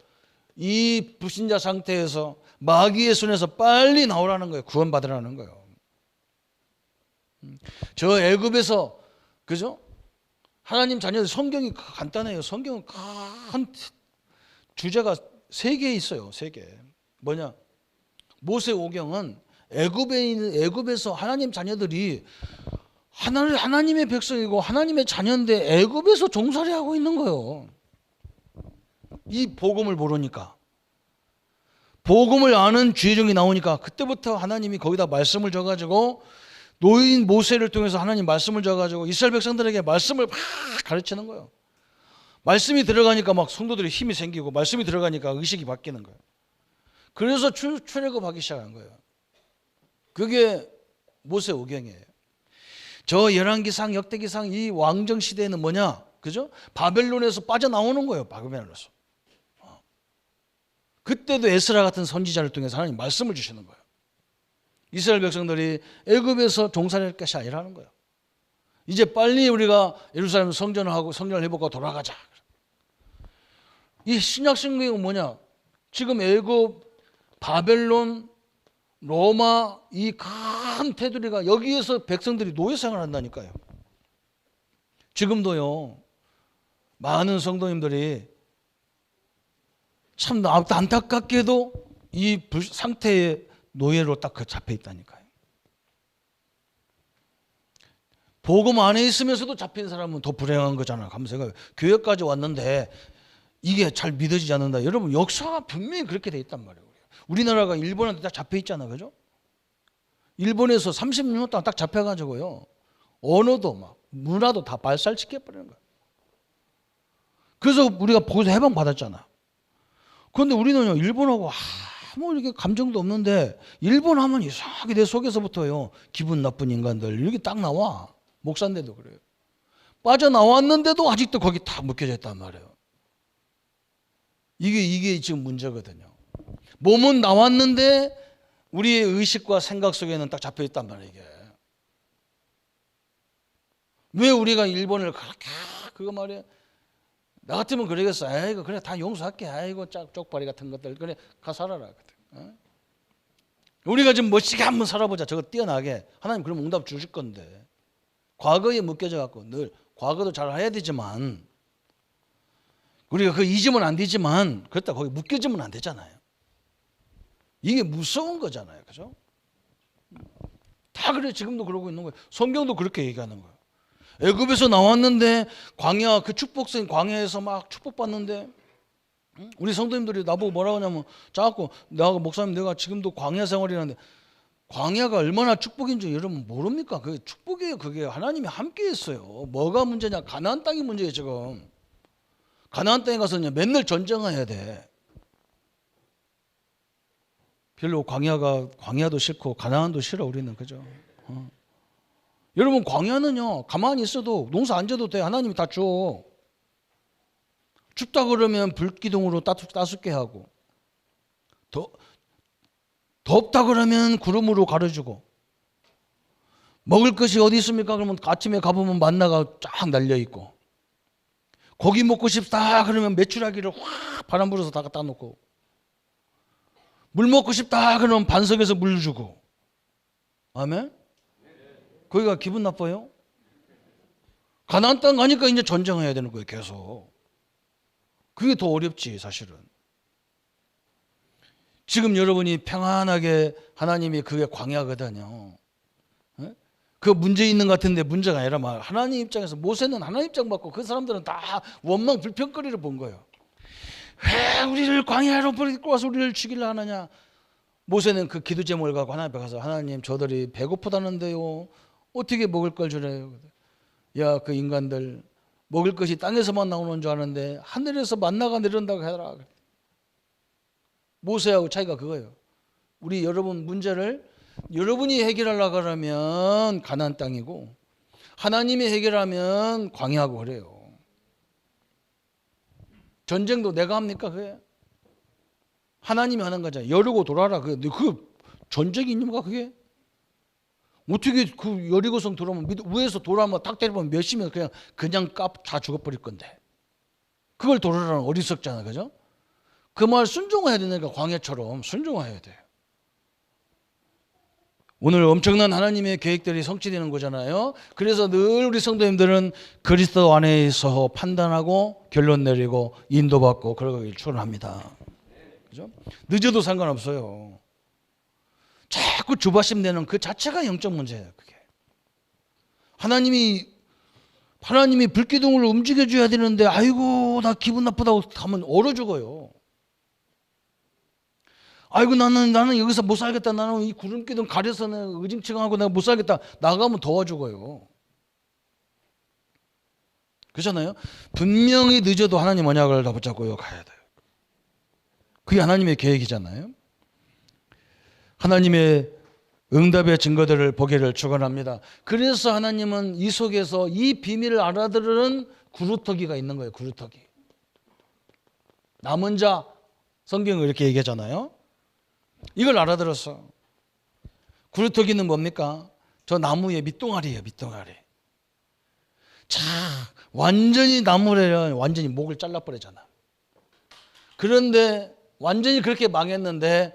이 불신자 상태에서 마귀의 손에서 빨리 나오라는 거예요. 구원받으라는 거예요. 저 애굽에서, 그죠? 하나님 자녀들, 성경이 간단해요. 성경은 큰 주제가 3개 있어요. 3개. 뭐냐? 모세오경은 애굽에서 하나님 자녀들이 하나님의 백성이고 하나님의 자녀인데 애굽에서 종살이 하고 있는 거예요. 이 복음을 모르니까. 복음을 아는 죄종이 나오니까 그때부터 하나님이 거기다 말씀을 줘가지고 노인 모세를 통해서 하나님 말씀을 줘가지고 이스라엘 백성들에게 말씀을 막 가르치는 거예요. 말씀이 들어가니까 막 성도들이 힘이 생기고, 말씀이 들어가니까 의식이 바뀌는 거예요. 그래서 출애굽하기 시작한 거예요. 그게 모세오경이에요. 저 열왕기상, 역대기상 이 왕정 시대에는 뭐냐, 그죠? 바벨론에서 빠져나오는 거예요. 바벨론에서. 그때도 에스라 같은 선지자를 통해서 하나님 말씀을 주시는 거예요. 이스라엘 백성들이 애굽에서 종살이할 것이 아니라는 거예요. 이제 빨리 우리가 예루살렘 성전을 하고 성전을 회복하고 돌아가자. 이 신약 성경은 뭐냐? 지금 애굽, 바벨론, 로마 이 큰 테두리가 여기에서 백성들이 노예 생활을 한다니까요. 지금도요. 많은 성도님들이 참 안타깝게도 이 상태의 노예로 딱 잡혀 있다니까요. 복음 안에 있으면서도 잡힌 사람은 더 불행한 거잖아요. 감사해요. 교회까지 왔는데 이게 잘 믿어지지 않는다. 여러분 역사가 분명히 그렇게 돼 있단 말이에요. 우리나라가 일본한테 딱 잡혀 있잖아요. 그죠? 일본에서 36년 동안 딱 잡혀가지고요. 언어도 막 문화도 다 발살시켜버리는 거예요. 그래서 우리가 거기서 해방받았잖아. 그런데 우리는요, 일본하고 아무 이렇게 감정도 없는데, 일본 하면 이상하게 내 속에서부터요, 기분 나쁜 인간들, 이렇게 딱 나와. 목사인데도 그래요. 빠져나왔는데도 아직도 거기 딱 묶여져 있단 말이에요. 이게 지금 문제거든요. 몸은 나왔는데, 우리의 의식과 생각 속에는 딱 잡혀 있단 말이에요, 이게. 왜 우리가 일본을 그렇게, 그거 말이에요. 나 같으면 그러겠어. 아이고 그래 다 용서할게. 아이고 쪽발이 같은 것들 그래 가 살아라. 우리가 좀 멋지게 한번 살아보자. 저거 뛰어나게. 하나님 그럼 응답 주실 건데. 과거에 묶여져 갖고 늘 과거도 잘 해야 되지만 우리가 그 잊으면 안 되지만 그렇다 거기 묶여지면 안 되잖아요. 이게 무서운 거잖아요. 그죠? 다 그래 지금도 그러고 있는 거예요. 성경도 그렇게 얘기하는 거예요. 애굽에서 나왔는데 광야 그 축복성 광야에서 막 축복받는데 우리 성도님들이 나보고 뭐라고 하냐면 자꾸 내가 목사님 내가 지금도 광야 생활이라는데 광야가 얼마나 축복인지 여러분 모릅니까? 그게 축복이에요. 그게 하나님이 함께 했어요. 뭐가 문제냐? 가나안 땅이 문제예요. 지금 가나안 땅에 가서 맨날 전쟁해야 돼. 별로 광야도 싫고 가나안도 싫어 우리는. 그죠? 여러분 광야는요 가만히 있어도 농사 안 져도 돼. 하나님이 다 줘. 춥다 그러면 불기둥으로 따숩게 하고 덥다 그러면 구름으로 가려주고 먹을 것이 어디 있습니까? 그러면 아침에 가보면 만나가 쫙 날려있고 고기 먹고 싶다 그러면 메추라기를 확 바람 불어서 다 갖다 놓고 물 먹고 싶다 그러면 반석에서 물 주고. 아멘? 거기가 기분 나빠요? 가나안 땅 가니까 이제 전쟁해야 되는 거예요. 계속. 그게 더 어렵지 사실은. 지금 여러분이 평안하게 하나님이 그게 광야거든요. 그 문제 있는 것 같은데 문제가 아니라 말 하나님 입장에서 모세는 하나님 입장 받고 그 사람들은 다 원망 불평거리를 본 거예요. 왜 우리를 광야로 버리고 와서 우리를 죽이려 하느냐. 모세는 그 기도 제목을 갖고 하나님 앞에 가서 하나님 저들이 배고프다는데요. 어떻게 먹을 걸 주래요? 야, 그 인간들 먹을 것이 땅에서만 나오는 줄 아는데 하늘에서 만나가 내린다고 해라. 모세하고 차이가 그거예요. 우리 여러분 문제를 여러분이 해결하려고 하면 가나안 땅이고 하나님이 해결하면 광야하고 그래요. 전쟁도 내가 합니까? 그게 하나님이 하는 거잖아요. 여리고 돌아라. 그 전쟁이 있는가 그게? 어떻게 그 여리고성 들어오면 위에서 돌아오면 딱 때리면 몇이면 그냥 다 죽어버릴 건데 그걸 돌아라는 어리석잖아. 그죠? 그 말 순종해야 되니까 광야처럼 순종해야 돼요. 오늘 엄청난 하나님의 계획들이 성취되는 거잖아요. 그래서 늘 우리 성도님들은 그리스도 안에서 판단하고 결론 내리고 인도받고 그러길 축원합니다. 그죠? 늦어도 상관없어요. 자꾸 주바심 내는 그 자체가 영적 문제예요. 그게 하나님이 불기둥을 움직여줘야 되는데 아이고 나 기분 나쁘다고 하면 얼어 죽어요. 아이고 나는 여기서 못 살겠다. 나는 이 구름기둥 가려서는 의징층하고 내가 못 살겠다. 나가면 더워 죽어요. 그렇잖아요. 분명히 늦어도 하나님 언약을 다 붙잡고 가야 돼요. 그게 하나님의 계획이잖아요. 하나님의 응답의 증거들을 보기를 축원합니다. 그래서 하나님은 이 속에서 이 비밀을 알아들으는 구루터기가 있는 거예요. 구루터기. 남은 자 성경은 이렇게 얘기하잖아요. 이걸 알아들었어. 구루터기는 뭡니까? 저 나무의 밑동아리예요. 밑동아리. 자, 완전히 나무래요. 완전히 목을 잘라버리잖아. 그런데 완전히 그렇게 망했는데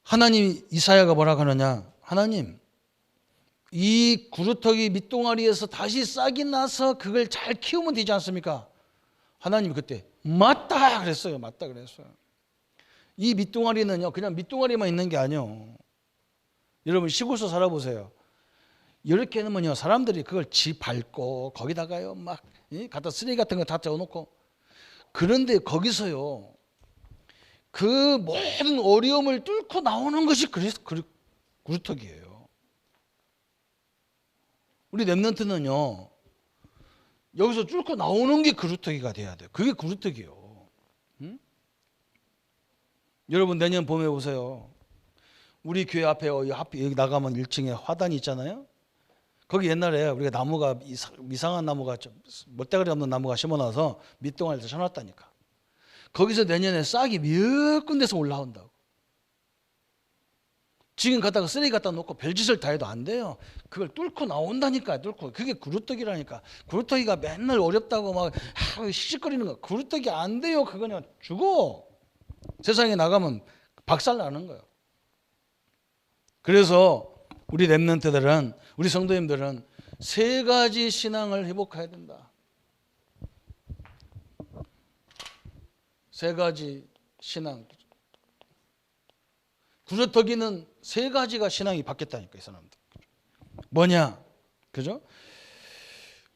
하나님 이사야가 뭐라고 하느냐? 하나님, 이 구루터기 밑동아리에서 다시 싹이 나서 그걸 잘 키우면 되지 않습니까? 하나님 그때 맞다 그랬어요. 맞다 그랬어요. 이 밑동아리는요, 그냥 밑동아리만 있는 게 아니에요. 여러분 시골서 살아보세요. 이렇게 하면요, 사람들이 그걸 밟고 거기다가요 막 갖다 쓰레기 같은 거 다 쪄놓고, 그런데 거기서요 그 모든 어려움을 뚫고 나오는 것이 구루터기예요. 우리 렘넌트는요 여기서 뚫고 나오는 게 구루터기가 돼야 돼요. 그게 구루터기예요. 응? 여러분 내년 봄에 보세요. 우리 교회 앞에 여기 나가면 1층에 화단이 있잖아요. 거기 옛날에 우리가 나무가 이상한 나무가 멋대가리 없는 나무가 심어놔서 밑동아리에서 쳐놨다니까. 거기서 내년에 싹이 몇 군데서 올라온다고. 지금 갖다가 쓰레기 갖다 놓고 별짓을 다 해도 안 돼요. 그걸 뚫고 나온다니까. 뚫고. 그게 구루터기라니까. 구루터기가 맨날 어렵다고 막 씩씩거리는 거. 구루터기 안 돼요. 그거는 죽어. 세상에 나가면 박살 나는 거예요. 그래서 우리 렘넌트들은, 우리 성도님들은 세 가지 신앙을 회복해야 된다. 세 가지 신앙. 구루터기는 세 가지가 신앙이 바뀌었다니까, 이 사람들. 뭐냐? 그죠?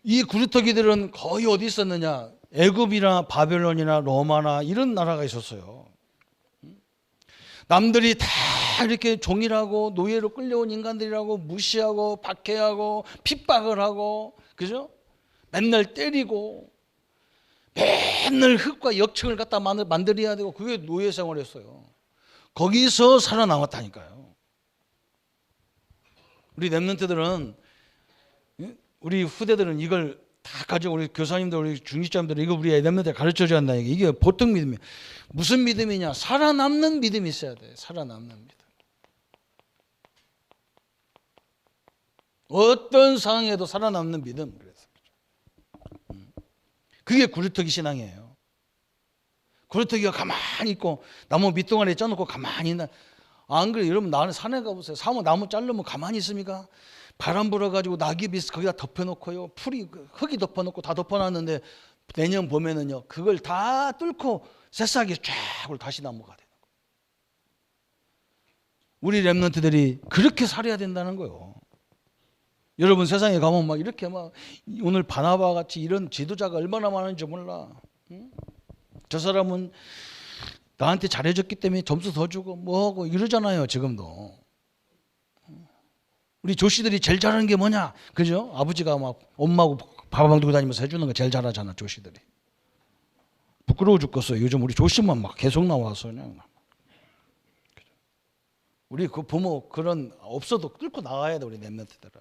이 구루터기들은 거의 어디 있었느냐? 애굽이나 바벨론이나 로마나 이런 나라가 있었어요. 남들이 다 이렇게 종이라고 노예로 끌려온 인간들이라고 무시하고 박해하고 핍박을 하고, 그죠? 맨날 때리고 맨날 흙과 역청을 갖다 만들어야 되고, 그게 노예 생활이었어요. 거기서 살아남았다니까요. 우리 렘넌트들은, 우리 후대들은 이걸 다 가지고, 우리 교사님들, 우리 중직자님들 이거 우리 렘넌트들 가르쳐줘야 한다. 이게 보통 믿음이에요. 무슨 믿음이냐? 살아남는 믿음이 있어야 돼. 살아남는 믿음. 어떤 상황에도 살아남는 믿음. 그래서 그게 구루터기 신앙이에요. 구루터기가 가만히 있고 나무 밑동아리에 쪄놓고 가만히 있나? 안 그래? 여러분 나는 산에 가보세요. 나무 자르면 가만히 있습니까? 바람 불어가지고 낙엽이 거기다 덮어놓고요, 풀이 흙이 덮어놓고 다 덮어놨는데 내년 봄에는요 그걸 다 뚫고 새싹이 쫙 다시 나무가 되는 거예요. 우리 렘넌트들이 그렇게 살아야 된다는 거예요. 여러분 세상에 가면 막 이렇게 막 오늘 바나바 같이 이런 지도자가 얼마나 많은지 몰라. 응? 저 사람은 나한테 잘해줬기 때문에 점수 더 주고 뭐하고 이러잖아요. 지금도 우리 조씨들이 제일 잘하는 게 뭐냐? 그죠? 아버지가 막 엄마하고 밥방 두고 다니면서 해주는 거 제일 잘하잖아, 조씨들이. 부끄러워 죽겠어요. 요즘 우리 조씨만 막 계속 나와서 그냥. 우리 그 부모 그런 없어도 끌고 나가야 돼, 우리 렘넌트들은.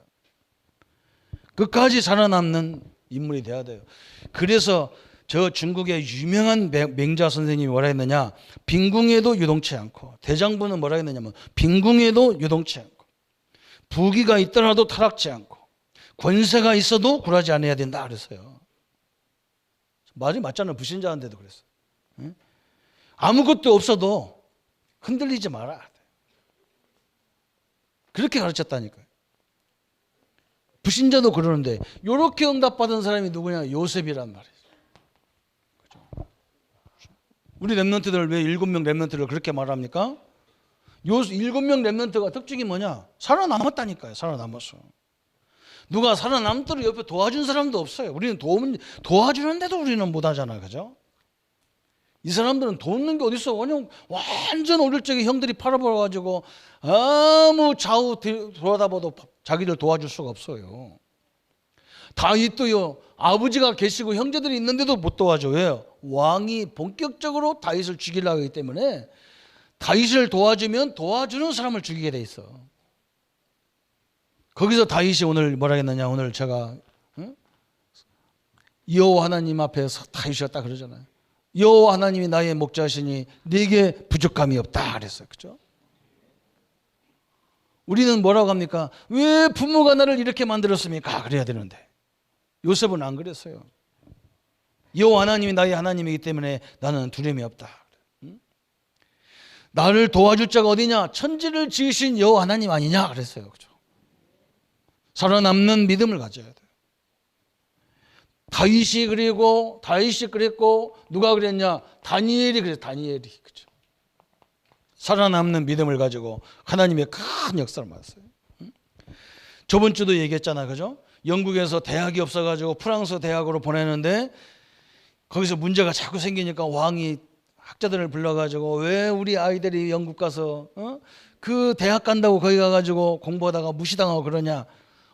끝까지 살아남는 인물이 돼야 돼요. 그래서 저 중국의 유명한 맹자 선생님이 뭐라 했느냐? 빈궁에도 유동치 않고, 대장부는 뭐라 했느냐면 빈궁에도 유동치 않고, 부귀가 있더라도 타락지 않고, 권세가 있어도 굴하지 않아야 된다 그랬어요. 말이 맞잖아요. 불신자한테도 그랬어요. 응? 아무것도 없어도 흔들리지 마라. 그렇게 가르쳤다니까요. 불신자도 그러는데 이렇게 응답받은 사람이 누구냐? 요셉이란 말이에요. 그렇죠? 우리 렘넌트들 왜 7명 렘넌트를 그렇게 말합니까? 7명 렘넌트가 특징이 뭐냐? 살아남았다니까요. 살아남았어. 누가 살아남도록 옆에 도와준 사람도 없어요. 우리는 도와주는데도 우리는 못하잖아. 그죠? 이 사람들은 돕는 게 어딨어. 그냥 완전 어릴 적에 형들이 팔아버려가지고 아무 좌우 돌아다봐도 자기들 도와줄 수가 없어요. 다윗도요, 아버지가 계시고 형제들이 있는데도 못 도와줘. 왜요? 왕이 본격적으로 다윗을 죽이려고 하기 때문에 다윗을 도와주면 도와주는 사람을 죽이게 돼 있어. 거기서 다윗이 오늘 뭐라 했느냐? 오늘 제가 여호와 하나님 앞에서 다윗이었다 그러잖아요. 여호와 하나님이 나의 목자시니 네게 부족함이 없다 그랬어요. 그죠? 우리는 뭐라고 합니까? 왜 부모가 나를 이렇게 만들었습니까? 그래야 되는데 요셉은 안 그랬어요. 여호와 하나님이 나의 하나님이기 때문에 나는 두려움이 없다. 나를 도와줄 자가 어디냐? 천지를 지으신 여호와 하나님 아니냐? 그랬어요. 그죠? 살아남는 믿음을 가져야 돼요. 다윗이 그랬고 누가 그랬냐? 다니엘이 그랬어요. 다니엘이. 그죠? 살아남는 믿음을 가지고 하나님의 큰 역사를 맡았어요. 저번 주도 얘기했잖아. 그죠? 영국에서 대학이 없어가지고 프랑스 대학으로 보내는데 거기서 문제가 자꾸 생기니까 왕이 학자들을 불러가지고 왜 우리 아이들이 영국 가서 그 대학 간다고 거기 가가지고 공부하다가 무시당하고 그러냐.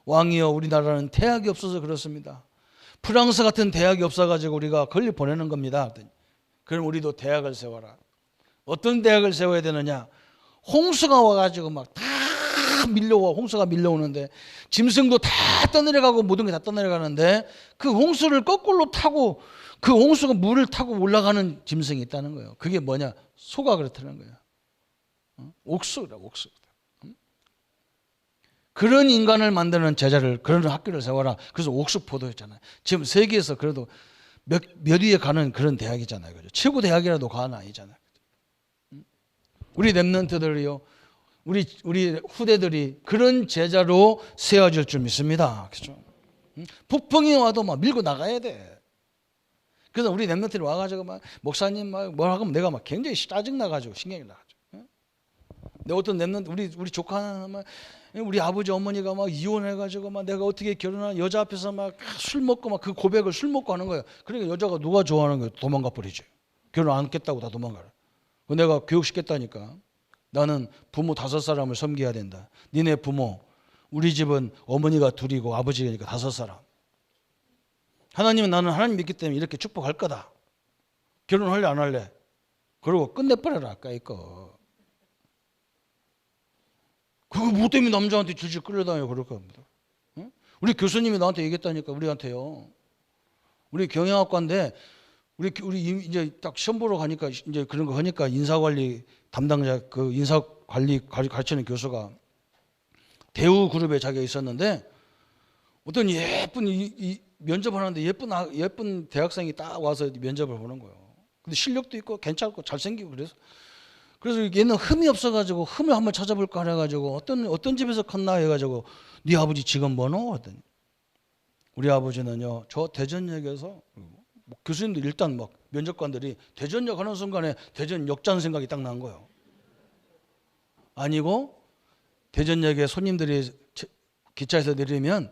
왕이여, 우리나라는 대학이 없어서 그렇습니다. 프랑스 같은 대학이 없어가지고 우리가 거기 보내는 겁니다. 그럼 우리도 대학을 세워라. 어떤 대학을 세워야 되느냐. 홍수가 와가지고 막 다 밀려와. 홍수가 밀려오는데 짐승도 다 떠내려가고 모든 게 다 떠내려가는데 그 홍수를 거꾸로 타고 그 홍수가 물을 타고 올라가는 짐승이 있다는 거예요. 그게 뭐냐? 소가 그렇다는 거예요. 옥수다, 옥수. 그런 인간을 만드는 제자를, 그런 학교를 세워라. 그래서 옥스포드였잖아요. 지금 세계에서 그래도 몇 위에 가는 그런 대학이잖아요. 그죠? 최고 대학이라도 가는 아니잖아요. 우리 랩런트들이요, 우리 후대들이 그런 제자로 세워질 줄 믿습니다. 그죠? 폭풍이 와도 막 밀고 나가야 돼. 그래서 우리 랩런트들이 와가지고 막 목사님 막 뭐라 하면 내가 막 굉장히 짜증 나가지고 신경이 나가지고. 내 어떤 랩런트 우리 조카 하나는 막 우리 아버지 어머니가 막 이혼해가지고 막 내가 어떻게 결혼한 여자 앞에서 막 술 먹고 막 그 고백을 술 먹고 하는 거예요. 그러니까 여자가 누가 좋아하는 거예요? 도망가 버리지. 결혼 안 했겠다고 다 도망가라. 내가 교육시켰다니까. 나는 부모 5사람을 섬겨야 된다. 니네 부모, 우리 집은 어머니가 둘이고 아버지가 5사람. 하나님은 나는 하나님 믿기 때문에 이렇게 축복할 거다. 결혼할래 안 할래? 그러고 끝내버려라. 아까 이거. 그거 뭐 때문에 남자한테 질질 끌려다녀 그럴 겁니다. 응? 우리 교수님이 나한테 얘기했다니까. 우리한테요. 우리 경영학과인데 우리 이제 딱 시험 보러 가니까 이제 그런 거 하니까 인사관리 담당자 그 인사관리 가르치는 교수가 대우 그룹에 자기가 있었는데 어떤 예쁜 이 면접하는데 예쁜 대학생이 딱 와서 면접을 보는 거예요. 근데 실력도 있고 괜찮고 잘생기고 그래서 얘는 흠이 없어가지고 흠을 한번 찾아볼까 해가지고 어떤 집에서 컸나 해가지고 네 아버지 직업 뭐노? 했더니 우리 아버지는요 저 대전역에서 교수님들 일단 막 면접관들이 대전역 하는 순간에 대전역장 생각이 딱 난 거예요. 아니고 대전역에 손님들이 기차에서 내리면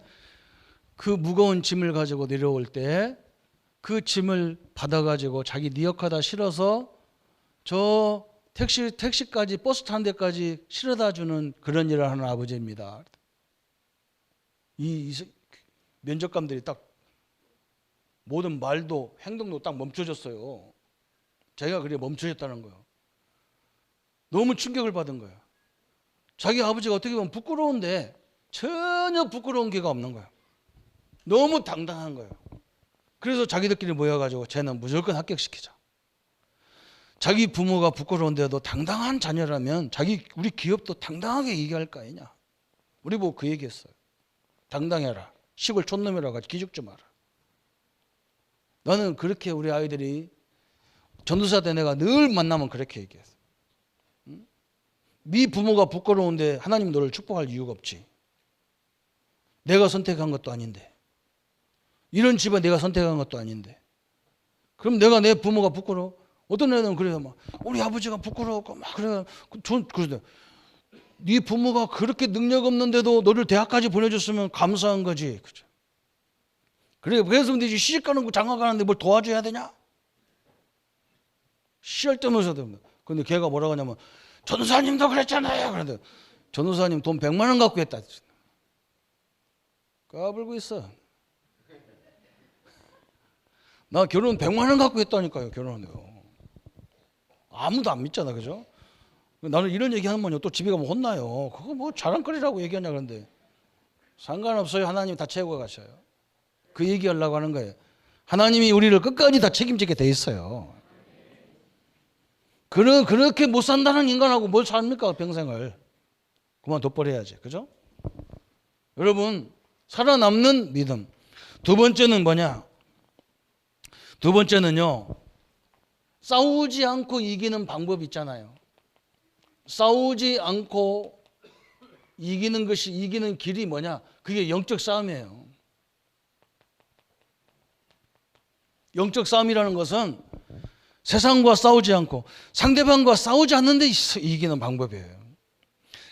그 무거운 짐을 가지고 내려올 때 그 짐을 받아가지고 자기 니역하다 실어서 저 택시까지 버스 타는 데까지 실어다 주는 그런 일을 하는 아버지입니다. 이 면접관들이 딱 모든 말도 행동도 딱 멈춰졌어요. 자기가 그래 멈춰졌다는 거예요. 너무 충격을 받은 거예요. 자기 아버지가 어떻게 보면 부끄러운데 전혀 부끄러운 게가 없는 거예요. 너무 당당한 거예요. 그래서 자기들끼리 모여가지고 쟤는 무조건 합격시키자. 자기 부모가 부끄러운데도 당당한 자녀라면 우리 기업도 당당하게 얘기할 거 아니냐. 우리 보고 그 얘기했어요. 당당해라. 시골 촌놈이라고 기죽지 마라. 나는 그렇게 우리 아이들이 전도사 때 내가 늘 만나면 그렇게 얘기했어. 네 부모가 부끄러운데 하나님 너를 축복할 이유가 없지. 내가 선택한 것도 아닌데. 이런 집안 내가 선택한 것도 아닌데. 그럼 내가 내 부모가 부끄러워? 어떤 애는 그래요. 막 우리 아버지가 부끄러웠고 막 그래. 그러는데 네 부모가 그렇게 능력 없는데도 너를 대학까지 보내줬으면 감사한 거지. 그죠? 그래, 그래서 근데 시집 가는 거 장가 가는데 뭘 도와줘야 되냐? 쓸데없어서 됩니다. 근데 걔가 뭐라고 하냐면 전도사님도 그랬잖아요. 그런데 전도사님 돈 100만 원 갖고 했다. 까불고 있어. 나 결혼 100만 원 갖고 했다니까요. 결혼해요. 아무도 안 믿잖아, 그죠? 나는 이런 얘기하면 또 집에 가면 혼나요. 그거 뭐 자랑거리라고 얘기하냐 그런데 상관없어요. 하나님 다 채우고 가셔요. 그 얘기하려고 하는 거예요. 하나님이 우리를 끝까지 다 책임지게 돼 있어요. 그렇게 못 산다는 인간하고 뭘 삽니까 평생을. 그만 돋보려야지. 그죠? 여러분 살아남는 믿음. 두 번째는 뭐냐? 두 번째는요, 싸우지 않고 이기는 방법이 있잖아요. 싸우지 않고 이기는 길이 뭐냐? 그게 영적 싸움이에요. 영적 싸움이라는 것은 세상과 싸우지 않고 상대방과 싸우지 않는데 이기는 방법이에요.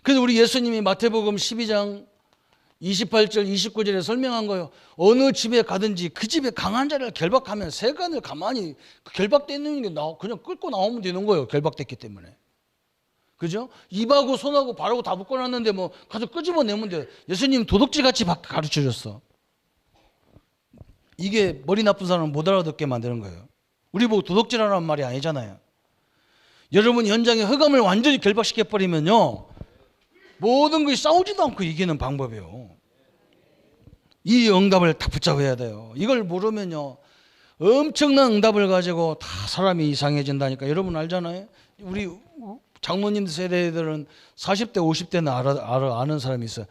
그래서 우리 예수님이 마태복음 12장 28절 29절에 설명한 거예요. 어느 집에 가든지 그 집에 강한 자를 결박하면 세간을 가만히 결박되어 있는 게 그냥 끌고 나오면 되는 거예요. 결박됐기 때문에. 그죠? 입하고 손하고 발하고 다 묶어놨는데 뭐 가서 끄집어내면 돼. 예수님 도둑질같이 가르쳐 줬어. 이게 머리 나쁜 사람은 못 알아듣게 만드는 거예요. 우리 보고 도둑질하라는 말이 아니잖아요. 여러분 현장에 흑암을 완전히 결박시켜버리면요, 모든 것이 싸우지도 않고 이기는 방법이에요. 이 응답을 다 붙잡아야 돼요. 이걸 모르면요, 엄청난 응답을 가지고 다 사람이 이상해진다니까. 여러분 알잖아요. 우리 장로님 세대들은 40대 50대는 아는 사람이 있어요.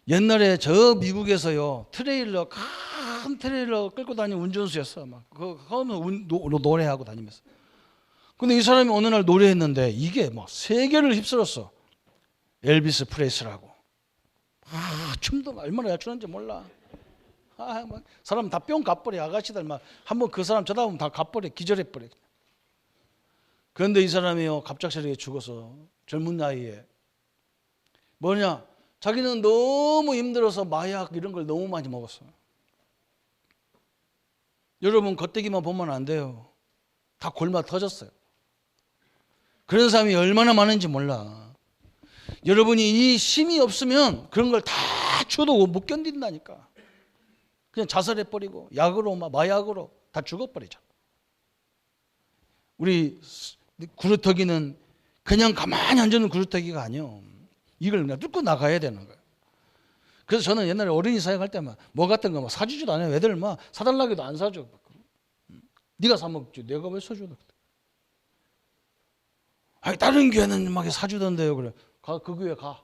옛날에 저 미국에서요, 큰 트레일러 끌고 다니는 운전수였어. 막 노래하고 다니면서. 근데 이 사람이 어느 날 노래했는데 이게 막 세계를 휩쓸었어. 엘비스 프레슬리라고. 춤도 얼마나 잘 추는지 몰라. 막 사람 다 뿅 가버려. 아가씨들 막 한번 그 사람 쳐다보면 다 가버려. 기절해버려. 그런데 이 사람이요, 갑작스레 죽어서 젊은 나이에. 뭐냐? 자기는 너무 힘들어서 마약 이런 걸 너무 많이 먹었어. 여러분 겉대기만 보면 안 돼요. 다 골마 터졌어요. 그런 사람이 얼마나 많은지 몰라. 여러분이 이 힘이 없으면 그런 걸 다 줘도 못 견딘다니까. 그냥 자살해버리고 약으로 마약으로 다 죽어버리죠. 우리 구루터기는 그냥 가만히 앉아있는 구루터기가 아니에요. 이걸 그냥 뚫고 나가야 되는 거예요. 그래서 저는 옛날에 어린이 사역할 때만 뭐 같은 거 사주지도 않아요. 애들 막 사달라기도 안 사줘. 네가 사 먹지. 내가 왜 사줘? 아니 다른 교회는 막 사주던데요. 그래. 그 교회 가.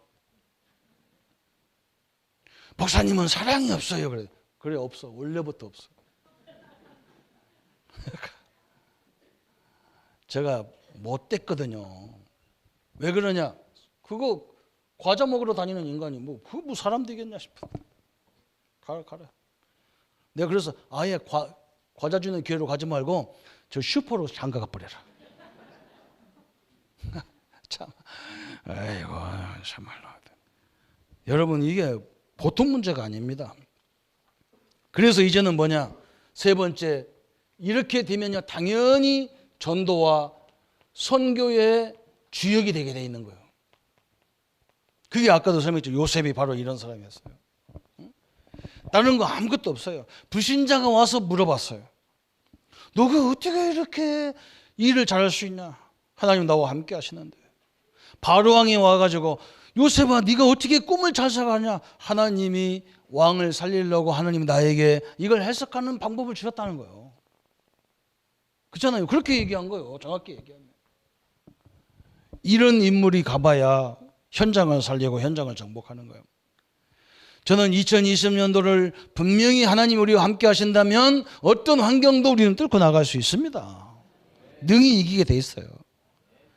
목사님은 사랑이 없어요. 그래. 그래 없어. 원래부터 없어. 제가 못됐거든요. 왜 그러냐? 그거 과자 먹으러 다니는 인간이 뭐 사람 되겠냐 싶어. 가라. 내가 그래서 아예 과자 주는 교회로 가지 말고 저 슈퍼로 장가 가버려라. 참, 아이고 참말로. 여러분 이게 보통 문제가 아닙니다. 그래서 이제는 뭐냐? 세 번째, 이렇게 되면요 당연히 전도와 선교의 주역이 되게 돼 있는 거예요. 그게 아까도 설명했죠. 요셉이 바로 이런 사람이었어요. 다른 거 아무것도 없어요. 불신자가 와서 물어봤어요. 너가 어떻게 이렇게 일을 잘할 수 있냐? 하나님 나와 함께 하시는데. 바로왕이 와가지고 요셉아 네가 어떻게 꿈을 잘 살아가냐? 하나님이 왕을 살리려고 하나님이 나에게 이걸 해석하는 방법을 주셨다는 거예요. 그렇잖아요. 그렇게 얘기한 거예요. 정확히 얘기하면. 이런 인물이 가봐야 현장을 살리고 현장을 정복하는 거예요. 저는 2020년도를 분명히 하나님이 우리와 함께 하신다면 어떤 환경도 우리는 뚫고 나갈 수 있습니다. 능히 이기게 돼 있어요.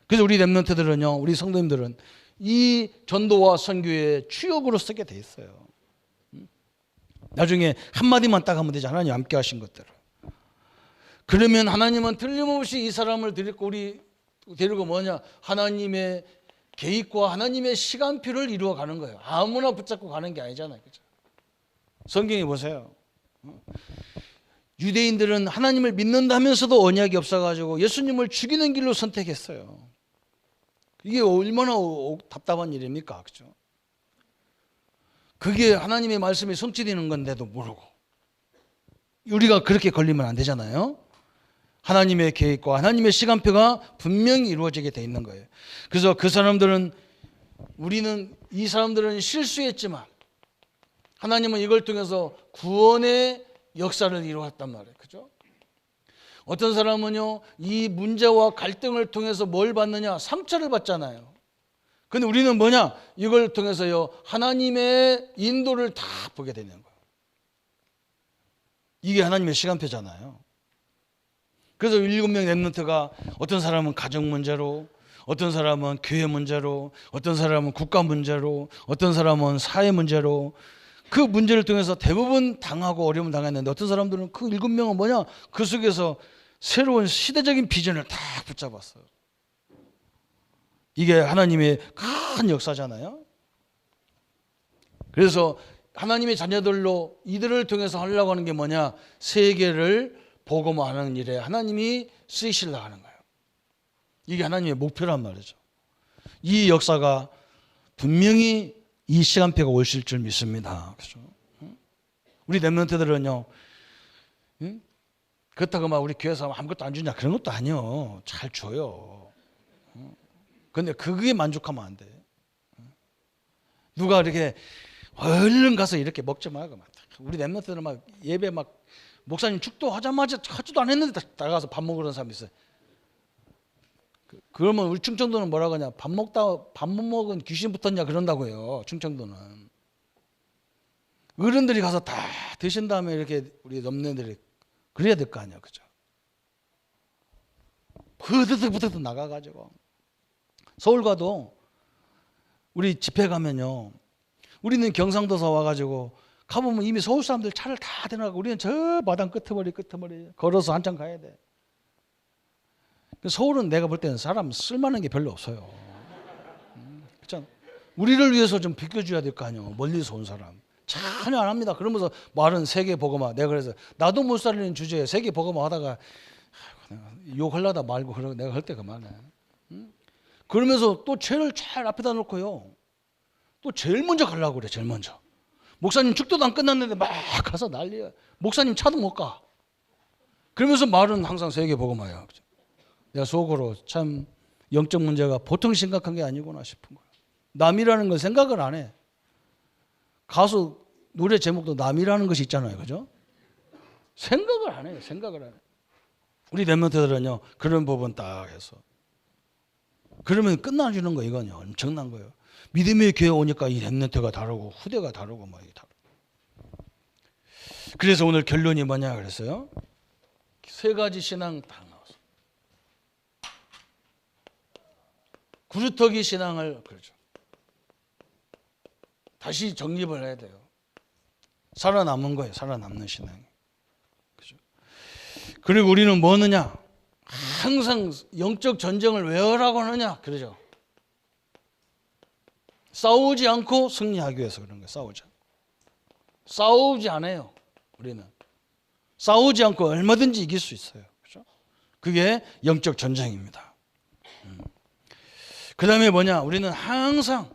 그래서 우리 렘넌트들은요, 우리 성도님들은 이 전도와 선교의 추역으로 쓰게 돼 있어요. 나중에 한마디만 딱 하면 되지. 하나님 함께 하신 것들을. 그러면 하나님은 틀림없이 이 사람을 데리고 뭐냐? 하나님의 계획과 하나님의 시간표를 이루어가는 거예요. 아무나 붙잡고 가는 게 아니잖아요. 그렇죠? 성경에 보세요. 유대인들은 하나님을 믿는다면서도 언약이 없어가지고 예수님을 죽이는 길로 선택했어요. 이게 얼마나 답답한 일입니까? 그렇죠? 그게 하나님의 말씀이 성취되는 건데도 모르고. 우리가 그렇게 걸리면 안 되잖아요. 하나님의 계획과 하나님의 시간표가 분명히 이루어지게 돼 있는 거예요. 그래서 이 사람들은 실수했지만 하나님은 이걸 통해서 구원의 역사를 이루었단 말이에요. 그죠? 어떤 사람은요, 이 문제와 갈등을 통해서 뭘 받느냐? 상처를 받잖아요. 근데 우리는 뭐냐? 이걸 통해서요, 하나님의 인도를 다 보게 되는 거예요. 이게 하나님의 시간표잖아요. 그래서 7명 렘넌트가 어떤 사람은 가정 문제로, 어떤 사람은 교회 문제로, 어떤 사람은 국가 문제로, 어떤 사람은 사회 문제로 그 문제를 통해서 대부분 당하고 어려움을 당했는데 어떤 사람들은 그 7명은 뭐냐? 그 속에서 새로운 시대적인 비전을 다 붙잡았어요. 이게 하나님의 큰 역사잖아요. 그래서 하나님의 자녀들로 이들을 통해서 하려고 하는 게 뭐냐? 세계를 복음화하는 일에 하나님이 쓰이시려고 하는 거예요. 이게 하나님의 목표란 말이죠. 이 역사가 분명히 이 시간표가 오실 줄 믿습니다. 그렇죠? 우리 렘넌트들은요, 그렇다고 막 우리 교회에서 아무것도 안 주냐 그런 것도 아니요. 잘 줘요. 근데 그게 만족하면 안 돼. 누가 이렇게 얼른 가서 이렇게 먹지 말고 막 우리 렘넌트들은 막 예배 막 목사님 축도하자마자 하지도 않았는데 나가서 밥 먹으러 사람이 있어요. 그러면 우리 충청도는 뭐라고 하냐? 밥 못 먹은 귀신 붙었냐 그런다고요. 충청도는. 어른들이 가서 다 드신 다음에 이렇게 우리 렘넌트들이 그래야 될 거 아니야, 그죠? 부득부득 나가가지고 서울 가도 우리 집회 가면요, 우리는 경상도서 와가지고 가보면 이미 서울 사람들 차를 다 대놔고 우리는 저 마당 끄트머리 걸어서 한참 가야 돼. 서울은 내가 볼 때는 사람 쓸만한 게 별로 없어요. 그렇잖아. 우리를 위해서 좀 비켜줘야 될 거 아니에요. 멀리서 온 사람. 전혀 안 합니다. 그러면서 말은 세계 복음화. 내가 그래서 나도 못 살리는 주제에 세계 복음화 하다가 욕하려다 말고 그러고 내가 할 때 그만해. 그러면서 또 죄를 잘 앞에다 놓고요. 또 제일 먼저 가려고 그래. 제일 먼저. 목사님 축도도 안 끝났는데 막 가서 난리야. 목사님 차도 못 가. 그러면서 말은 항상 세계 복음화야. 내가 속으로 참 영적 문제가 보통 심각한 게 아니구나 싶은 거야. 남이라는 건 생각을 안 해. 가수 노래 제목도 남이라는 것이 있잖아요. 그죠? 생각을 안 해요. 생각을 안 해. 우리 렘넌트들은요, 그런 부분 딱 해서. 그러면 끝나주는 거 이거는 엄청난 거예요. 믿음의 교회 오니까 이 렘넌트가 다르고 후대가 다르고 막 이게 다르고. 그래서 오늘 결론이 뭐냐 그랬어요? 세 가지 신앙 다 나왔어. 구루터기 신앙을 그렇죠. 다시 정립을 해야 돼요. 살아남은 거예요. 살아남는 신앙이. 그죠? 그리고 우리는 뭐 하느냐? 항상 영적 전쟁을 왜 하라고 하느냐? 그러죠. 싸우지 않고 승리하기 위해서 그런 거예요. 싸우지 않아요. 우리는. 싸우지 않고 얼마든지 이길 수 있어요. 그죠? 그게 영적 전쟁입니다. 그 다음에 뭐냐? 우리는 항상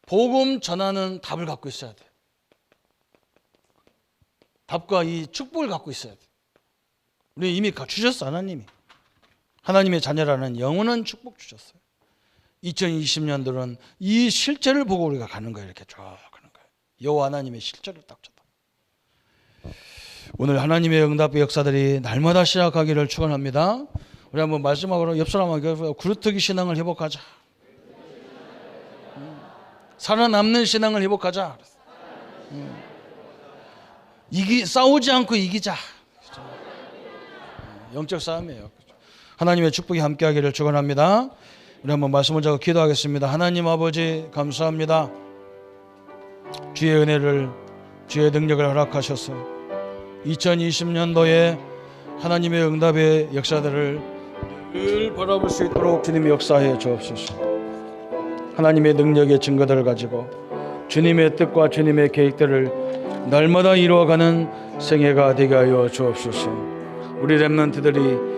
복음 전하는 답을 갖고 있어야 돼. 답과 이 축복을 갖고 있어야 돼. 우리 이미 주셨어, 하나님이. 하나님의 자녀라는 영원한 축복 주셨어요. 2020년도는 이 실제를 보고 우리가 가는 거예요. 이렇게 쭉 가는 거예요. 여호와 하나님의 실제를 딱 쳤다. 오늘 하나님의 응답의 역사들이 날마다 시작하기를 축원합니다. 우리 한번 말씀하고 옆 사람에게 구루터기 신앙을 회복하자. 살아남는 신앙을 회복하자. 싸우지 않고 이기자. 영적 싸움이에요. 하나님의 축복이 함께하기를 축원합니다. 우리 한번 말씀을 자고 기도하겠습니다. 하나님 아버지 감사합니다. 주의 은혜를, 주의 능력을 허락하셔서 2020년도에 하나님의 응답의 역사들을 늘 바라볼 수 있도록 주님이 역사해 주옵소서. 하나님의 능력의 증거들을 가지고 주님의 뜻과 주님의 계획들을 날마다 이루어가는 생애가 되게 하여 주옵소서. 우리 렘넌트들이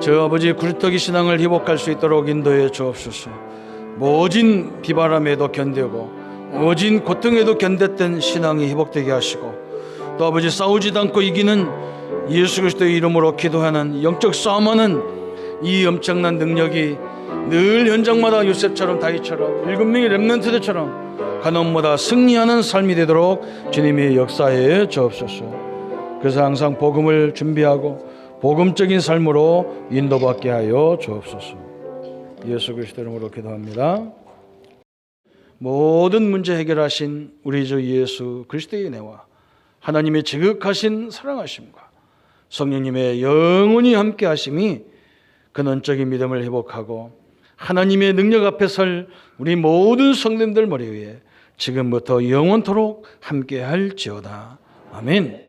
저 아버지 구루터기 신앙을 회복할 수 있도록 인도해 주옵소서. 모진 비바람에도 견디고 모진 고통에도 견뎠던 신앙이 회복되게 하시고, 또 아버지 싸우지도 않고 이기는 예수 그리스도의 이름으로 기도하는 영적 싸움하는 이 엄청난 능력이 늘 현장마다 요셉처럼 다윗처럼 7명의 렘넌트들처럼 간혹마다 승리하는 삶이 되도록 주님이 역사해 주옵소서. 그래서 항상 복음을 준비하고 복음적인 삶으로 인도받게 하여 주옵소서. 예수 그리스도 이름으로 기도합니다. 모든 문제 해결하신 우리 주 예수 그리스도의 은혜와 하나님의 지극하신 사랑하심과 성령님의 영원히 함께 하심이 근원적인 믿음을 회복하고 하나님의 능력 앞에 설 우리 모든 성도님들 머리 위에 지금부터 영원토록 함께 할지어다. 아멘.